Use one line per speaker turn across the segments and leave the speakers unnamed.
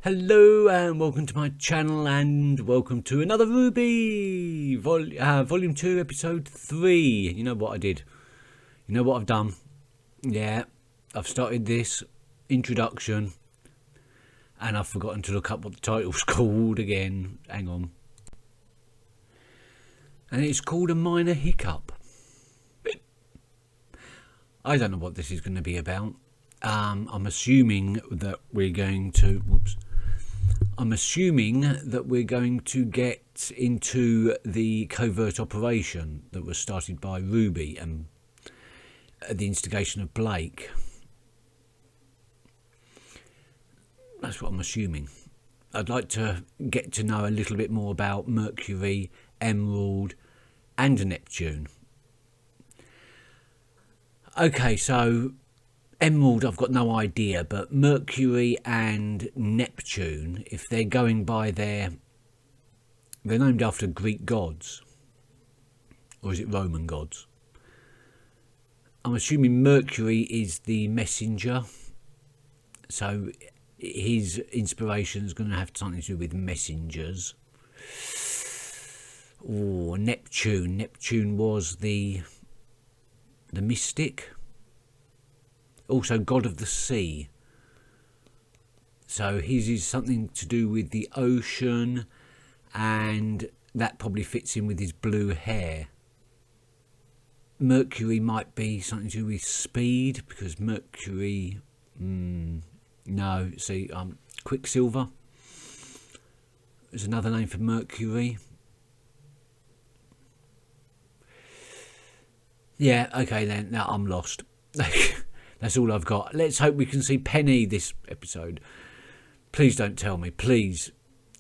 Hello and welcome to my channel and welcome to another Rwby Volume 2 Episode 3. You know what I did? You know what I've done? Yeah, I've started this introduction and I've forgotten to look up what the title's called again. Hang on. And it's called A Minor Hiccup. I don't know what this is going to be about. I'm assuming that we're going to get into the covert operation that was started by Rwby and at the instigation of Blake. That's what I'm assuming. I'd like to get to know a little bit more about Mercury, Emerald and Neptune. Okay, so Emerald, I've got no idea, but Mercury and Neptune, if they're going by they're named after Greek gods, or is it Roman gods? I'm assuming Mercury is the messenger, so his inspiration is going to have something to do with messengers. Or Neptune. Neptune was the mystic. Also god of the sea. So his is something to do with the ocean, and that probably fits in with his blue hair. Mercury might be something to do with speed, because Mercury, no, see, Quicksilver is another name for Mercury. Yeah, okay then, now I'm lost. That's all I've got. Let's hope we can see Penny this episode. Please don't tell me, please.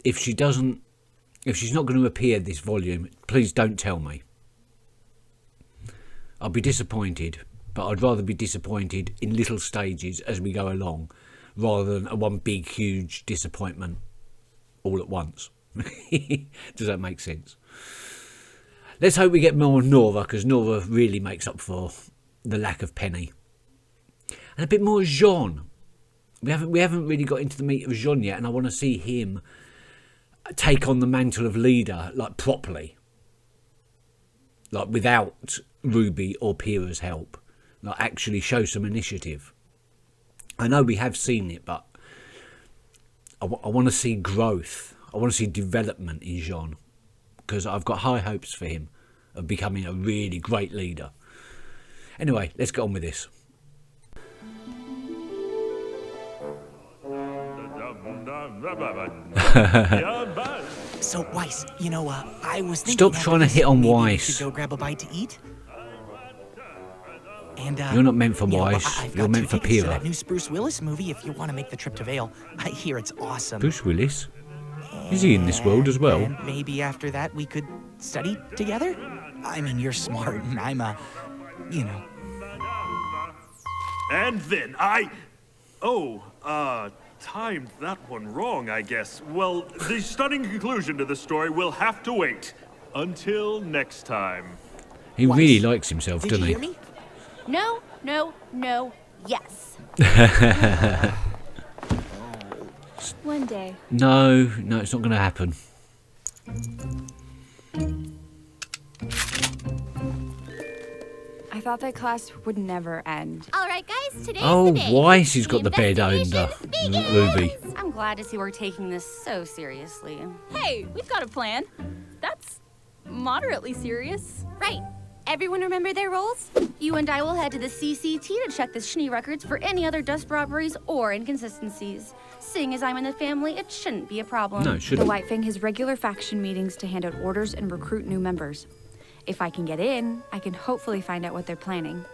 If she's not going to appear this volume, please don't tell me. I'll be disappointed, but I'd rather be disappointed in little stages as we go along, rather than a one big, huge disappointment all at once. Does that make sense? Let's hope we get more Nora, because Nora really makes up for the lack of Penny. And a bit more Jean. We haven't really got into the meat of Jean yet, and I want to see him take on the mantle of leader, like properly. Like without Rwby or Pyrrha's help. Like actually show some initiative. I know we have seen it, but I want to see growth. I want to see development in Jean. Because I've got high hopes for him of becoming a really great leader. Anyway, let's get on with this.
So Weiss, you know, I was thinking.
Stop trying to hit on Weiss.
We should go grab a bite to eat. And
you're not meant for Weiss. You're meant for Pyrrha.
That new Bruce Willis movie. If you want to make the trip to Vale, I hear it's awesome.
Bruce Willis? Is he in this world as well?
And maybe after that we could study together. I mean, you're smart, and I'm you know.
And then timed that one wrong, I guess. Well, the stunning conclusion to the story will have to wait until next time.
He really likes himself, doesn't he?
Did you hear me?
No, yes. One day.
No, it's not going to happen.
I thought that class would never end.
All right, guys, today's the day.
Weiss has got the bed under Rwby.
I'm glad to see we're taking this so seriously.
Hey, we've got a plan. That's moderately serious.
Right. Everyone remember their roles? You and I will head to the CCT to check the Schnee records for any other dust robberies or inconsistencies. Seeing as I'm in the family, it shouldn't be a problem.
No, it shouldn't.
The White Fang has regular faction meetings to hand out orders and recruit new members. If I can get in, I can hopefully find out what they're planning.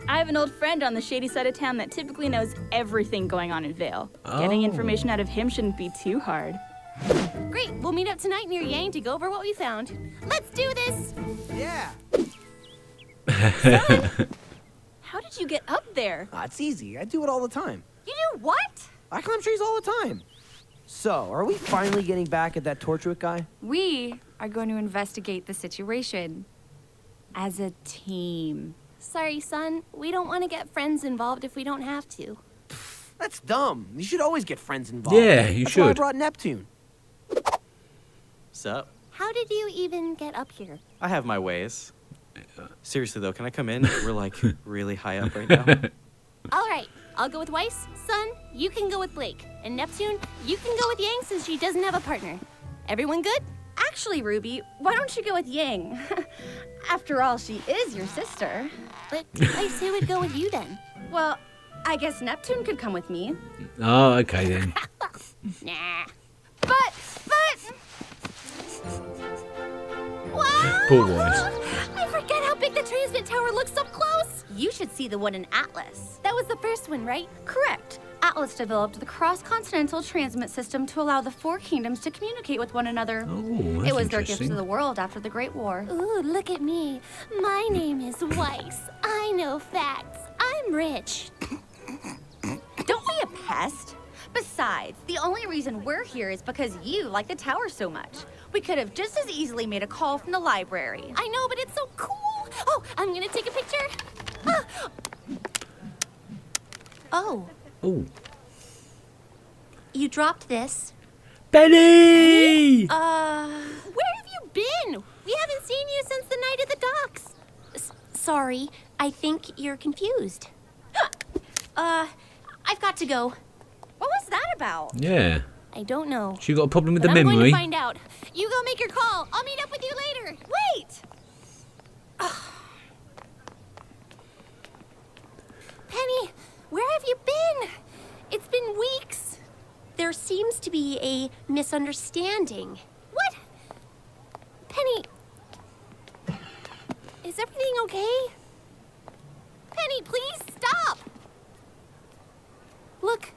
I have an old friend on the shady side of town that typically knows everything going on in Vale. Getting information out of him shouldn't be too hard.
Great, we'll meet up tonight near Yang to go over what we found. Let's do this!
Yeah.
Son, how did you get up there?
It's easy. I do it all the time.
You do what?
I climb trees all the time. So, are we finally getting back at that Torchwick guy?
We are going to investigate the situation as a team.
Sorry, son. We don't want to get friends involved if we don't have to.
That's dumb. You should always get friends involved.
Yeah, you
That's why I
should.
brought Neptune.
Sup?
How did you even get up here?
I have my ways. Seriously though, can I come in? We're like really high up right now.
All right, I'll go with Weiss. Sun, you can go with Blake. And Neptune, you can go with Yang since she doesn't have a partner. Everyone good?
Actually, Rwby, why don't you go with Yang? After all, she is your sister.
But Weiss, who would go with you then?
Well, I guess Neptune could come with me.
Oh, okay then.
Nah.
But...
Wow!
Poor Weiss.
I forget how big the transmit tower looks up close.
You should see the one in Atlas.
That was the first one, right?
Correct. Atlas developed the cross-continental transmit system to allow the four kingdoms to communicate with one another.
Oh, that's
It was their gift to
interesting.
the world after the Great War.
Ooh, look at me. My name is Weiss. I know facts. I'm rich.
Don't be a pest. Besides, the only reason we're here is because you like the tower so much. We could have just as easily made a call from the library.
I know, but it's so cool. Oh, I'm gonna take a picture. Ah. Oh,
Oh.
you dropped this.
Benny!
Where have you been? We haven't seen you since the night at the docks. Sorry, I think you're confused. I've got to go.
What was that about?
Yeah.
I don't know.
She got a problem with
But
the
I'm going
memory.
to find out. You go make your call. I'll meet up with you later.
Wait!
Penny, where have you been? It's been weeks. There seems to be a misunderstanding. What? Penny, is everything okay? Penny, please stop. Look,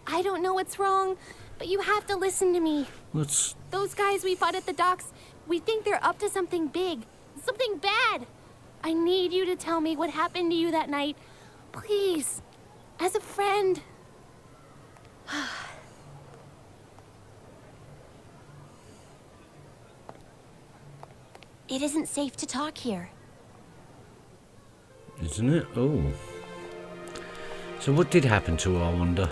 I don't know what's wrong, but you have to listen to me.
What's...
Those guys we fought at the docks, we think they're up to something big, something bad. I need you to tell me what happened to you that night. Please, as a friend. It isn't safe to talk here.
Isn't it? Oh. So what did happen to her, I wonder?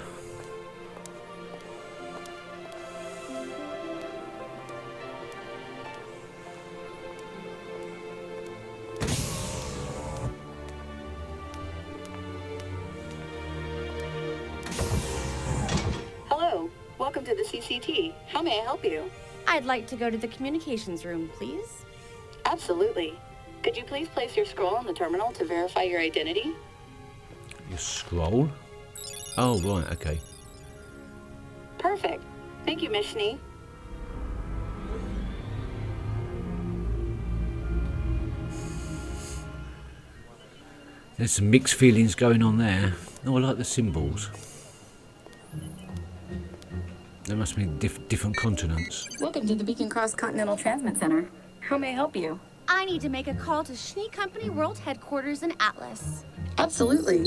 Hello, welcome to the CCT. How may I help you?
I'd like to go to the communications room, please.
Absolutely. Could you please place your scroll on the terminal to verify your identity?
You scroll? Oh, right, okay.
Perfect. Thank you, Miss Schnee.
There's some mixed feelings going on there. Oh, I like the symbols. There must be different continents.
Welcome to the Beacon Cross Continental Transmit Center. How may I help you?
I need to make a call to Schnee Company World Headquarters in Atlas.
Absolutely.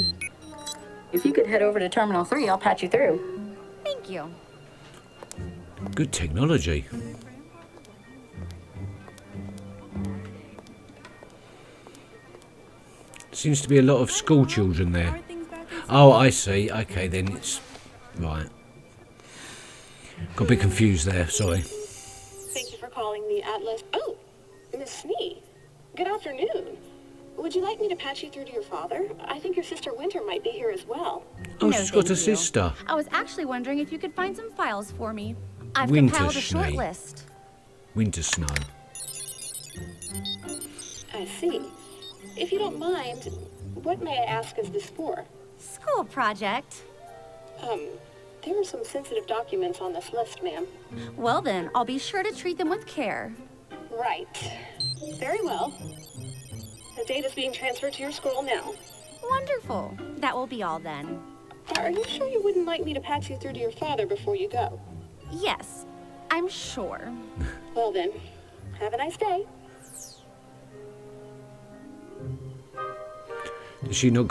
If you could head over to Terminal 3, I'll patch you through.
Thank you.
Good technology. Seems to be a lot of school children there. Oh, I see. Okay, then it's... Right. Got a bit confused there, sorry.
Thank you for calling the Atlas. Oh, Miss Schnee. Good afternoon. Would you like me to patch you through to your father? I think your sister Winter might be here as well.
Oh,
No,
she's got
thank
a
you.
sister.
I was actually wondering if you could find some files for me. I've
Winter
compiled a short
Schnee.
list.
Winter snow.
I see. If you don't mind, what may I ask is this for?
School project.
There are some sensitive documents on this list, ma'am.
Well then, I'll be sure to treat them with care.
Right. Very well. The data's being transferred to your scroll now.
Wonderful. That will be all then.
Are you sure you wouldn't like me to patch you through to your father before you go?
Yes, I'm sure.
Well then, have a nice day.
Does she not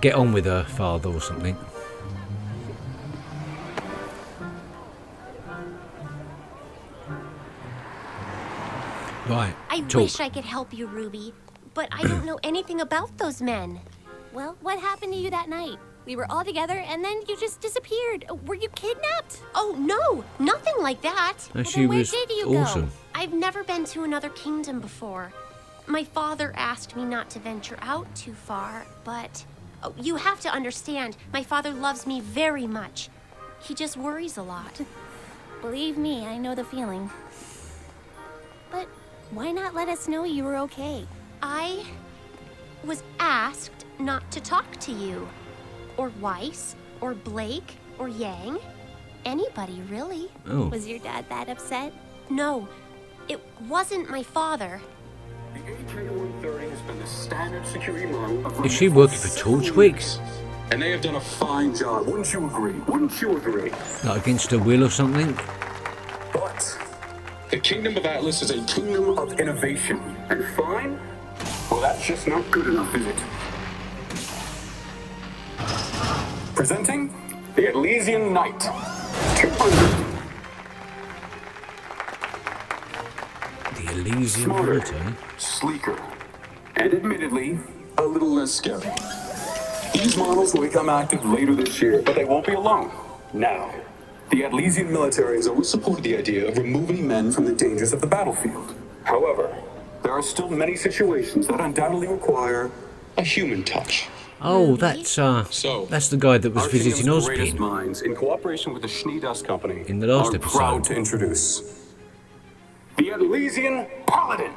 get on with her father or something? Right,
I
talk.
wish I could help you, Rwby, but I don't know anything about those men. Well, what happened to you that night? We were all together, and then you just disappeared. Were you kidnapped?
Oh, no, nothing like that.
No,
Well,
she
then where
was
did you
awesome.
go?
I've never been to another kingdom before. My father asked me not to venture out too far, but you have to understand, my father loves me very much. He just worries a lot.
Believe me, I know the feeling. But why not let us know you were okay?
I was asked not to talk to you, or Weiss, or Blake, or Yang. Anybody, really.
Oh.
Was your dad that upset?
No, it wasn't my father.
The AK-130 has been the standard security model of
Is she working for Torchwick?
and they have done a fine job. Wouldn't you agree? Wouldn't you agree?
Like against her will or something?
But the Kingdom of Atlas is a kingdom of innovation. And fine? Well, that's just not good enough, is it? Presenting the Atlesian Knight. 200.
The Elysian
Smarter,
military?
sleeker, and admittedly, a little less scary. These models will become active later this year, but they won't be alone. Now, the Atlesian military has always supported the idea of removing men from the dangers of the battlefield. However, there are still many situations that undoubtedly require a human touch.
Oh, that's the guy that was
Our
visiting
kingdom's greatest
Ozpin
minds, in cooperation with the Schnee Dust Company,
in the last
are
episode.
proud to introduce the Atlesian Paladin.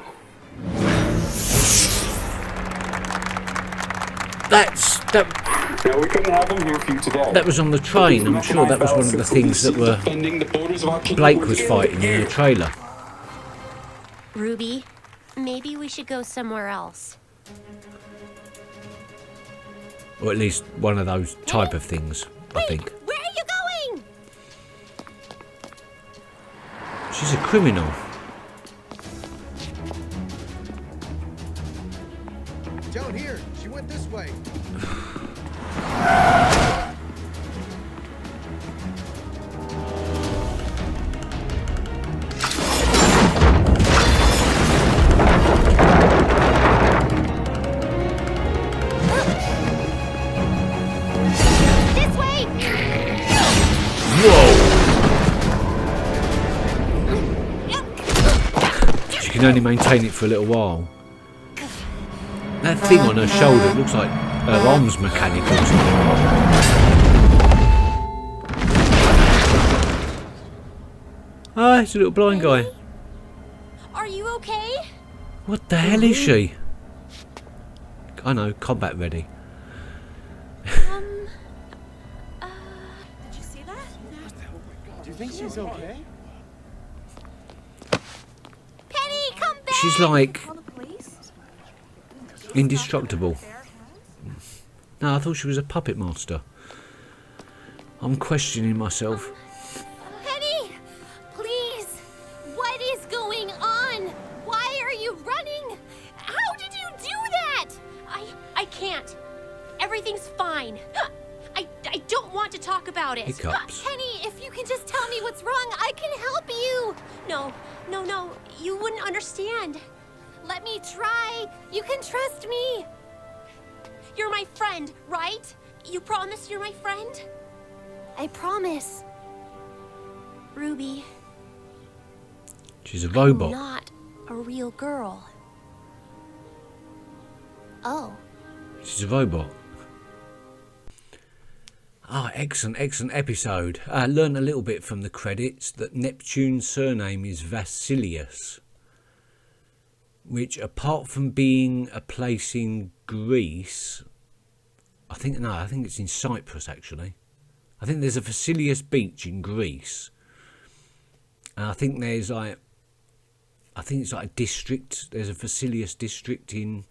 Now we couldn't have him here for you today.
That was on the train. I'm sure that was one of the things that were Blake was fighting in the trailer.
Rwby, maybe we should go somewhere else.
Or at least one of those type of things, I think.
Where are you going?
She's a criminal.
Down here. She went this way.
She can only maintain it for a little while. That thing on her shoulder looks like her arm's mechanical or something. Ah, it's a little blind guy.
Are you okay?
What the hell is she? I know, combat ready.
Did you see that?
Do you think she's okay?
Penny, come back!
She's like indestructible. No, I thought she was a puppet master. I'm questioning myself.
Penny, please. What is going on? Why are you running? How did you do that?
I can't. Everything's fine. I don't want to talk about it.
Hiccups.
Penny, if you can just tell me what's wrong, I can help you.
No. You wouldn't understand.
Let me try. You can trust me.
You're my friend, right? You promise you're my friend?
I promise.
Rwby.
She's a robot.
I'm not a real girl.
Oh.
She's a robot. Ah, excellent episode. I learned a little bit from the credits that Neptune's surname is Vasilius, which, apart from being a place in Greece, I think it's in Cyprus actually. I think there's a Vasilius beach in Greece, and I think it's like a district. There's a Vasilius district in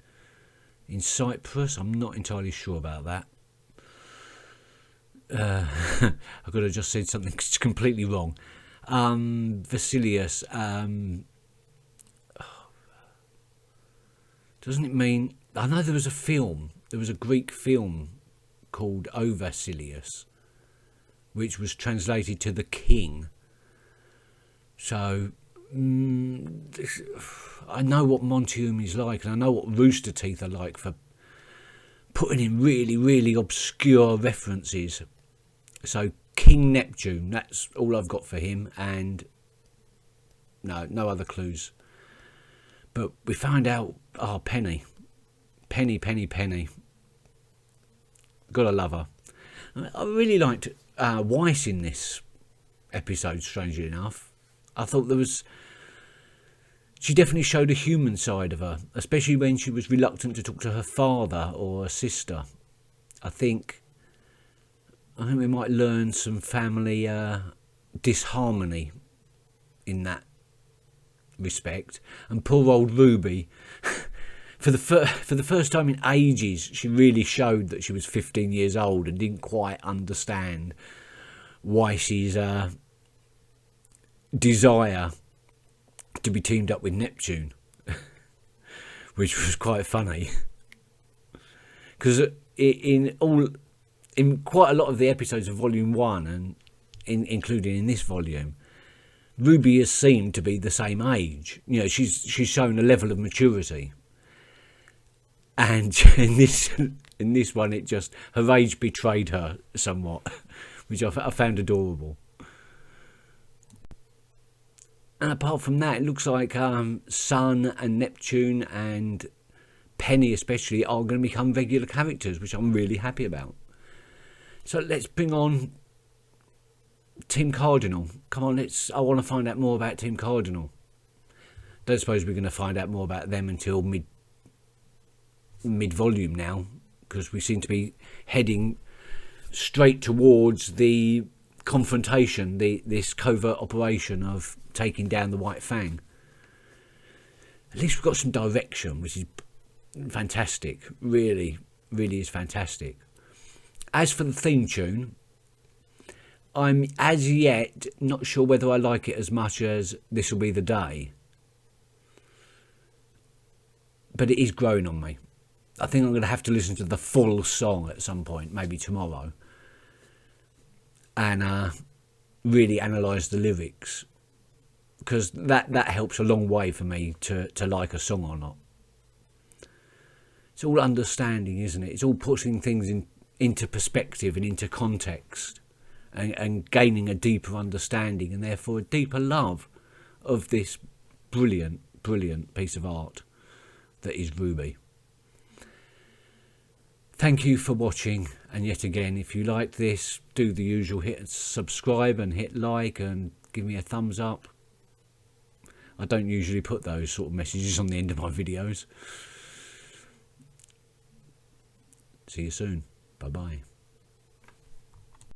Cyprus. I'm not entirely sure about that. I could have just said something completely wrong. Vasilius. Doesn't it mean... I know there was a film. There was a Greek film called O Vasilius, which was translated to the king. So, I know what Monty Oum is like, and I know what Rooster Teeth are like for putting in really, really obscure references. So King Neptune, that's all I've got for him, and no other clues. But we found out, Penny. Gotta love her. I really liked Weiss in this episode, strangely enough. I thought she definitely showed a human side of her, especially when she was reluctant to talk to her father or her sister. I think we might learn some family disharmony in that respect. And poor old Rwby, for the first time in ages, she really showed that she was 15 years old and didn't quite understand Weiss's desire to be teamed up with Neptune, which was quite funny. Because in quite a lot of the episodes of Volume 1, and including in this volume, Rwby is seen to be the same age. You know, she's shown a level of maturity. And in this one, her age betrayed her somewhat, which I found adorable. And apart from that, it looks like Sun and Neptune and Penny especially are going to become regular characters, which I'm really happy about. So let's bring on Team Cardinal. Come on, I want to find out more about Team Cardinal. Don't suppose we're going to find out more about them until mid-volume now, because we seem to be heading straight towards the confrontation, this covert operation of taking down the White Fang. At least we've got some direction, which is fantastic. Really, really is fantastic. As for the theme tune, I'm as yet not sure whether I like it as much as This Will Be the Day. But it is growing on me. I think I'm going to have to listen to the full song at some point, maybe tomorrow, and really analyse the lyrics, because that helps a long way for me to like a song or not. It's all understanding, isn't it? It's all putting things into perspective and into context, and gaining a deeper understanding and therefore a deeper love of this brilliant, brilliant piece of art that is Rwby. Thank you for watching, and yet again, if you liked this, do the usual, hit subscribe and hit like and give me a thumbs up. I don't usually put those sort of messages on the end of my videos. See you soon. Bye bye.